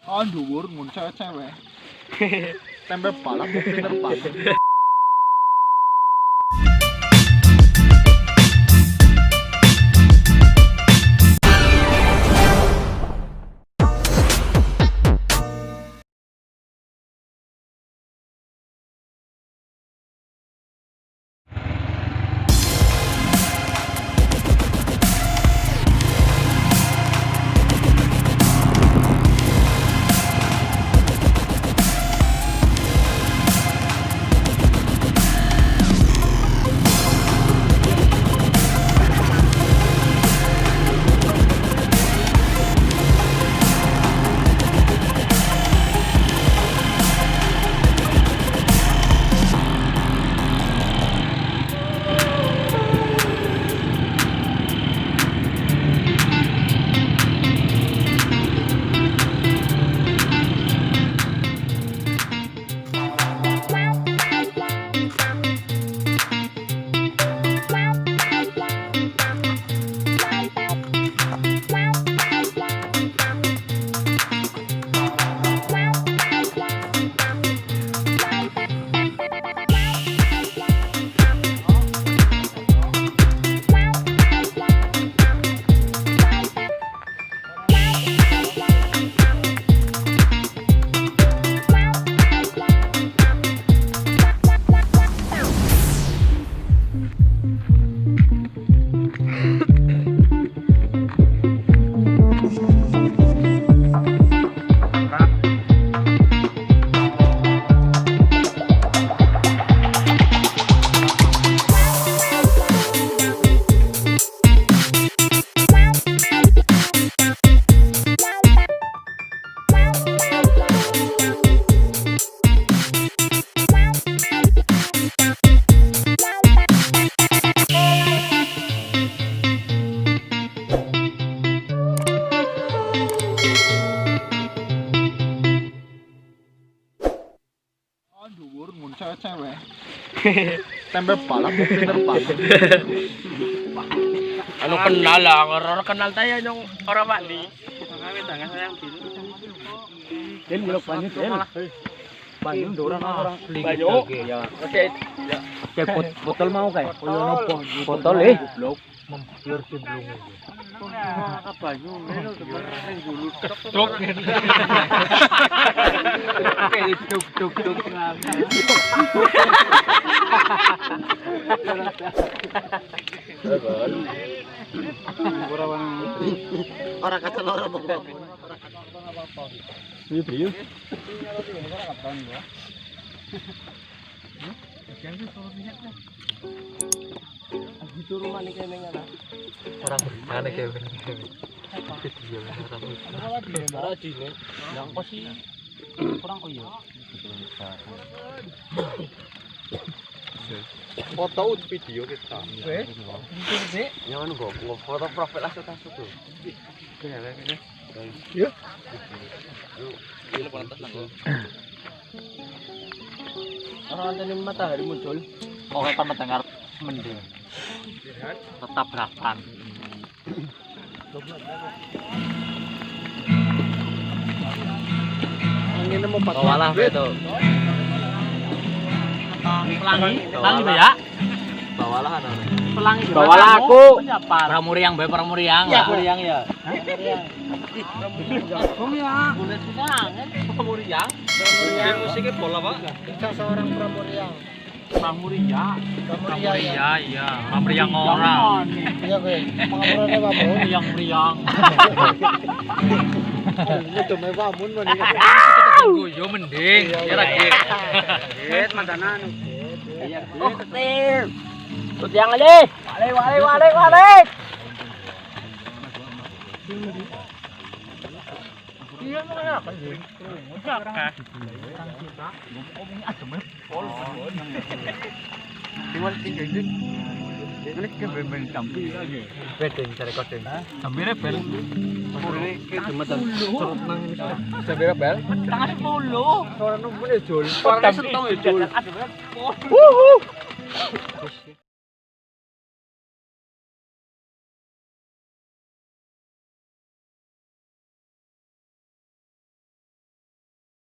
Oh, dhuwur ngun cewek-cewek. Tempe balap, pinter banget. Dhuwur ngun cewek-cewek. Tempe balap pinter banget. Anu kenal lah, orang kenal saya dong orang Bali. Kami tangan saya yang biru. Den belok banyu den. Banyu dorang orang beli. Banyu. Ya. Oke. Ya. Kayak botol mau kayak. Botol Blok membiur sebelum. Apa banyu? Ini sebenarnya dulu. Truk. Duk. Orang kata loro bang. Iya. Gitu rumah nih kayaknya lah. Orang mana kayak video Orang di nih. Yang kok sih kurang kok ya. Foto video kita. Yang anu gua foto profil asal tasuk tuh. Ya. Orang ada matahari muncul. Oke, kan mendengar mending. Tetap berakan. Angin mau pakai. Bawalah itu. Pelangi ya? Bawalah kan. Pelangi. Bawalah aku. Pramuriang ya. Pramuriang ya. Boleh senang kan? Pramuriang. Musiknya bola, Pak. Bisa seorang pramuriang. Pramuriang. Iya. Pramuriang orang. Iya gue. Pengamurannya bapak. Meriang. Ini tuh mau bangun mana? Yo mending. Ya lagi. Get mandanan. Iya. Oh, ketir. Tut yang aja. Wale. Iya mana apa sih? Enggak. Ngomongnya adem ya. Cuma tinggal itu. Ini ke ben sampai lagi. Bedeng cara kodeng. Sampai bel. Ini ke jembatan. Serut nang ini. Sampai bel. Tangan 10. Orang nunggu ya jol. Orang setong ya jol. Wuhu.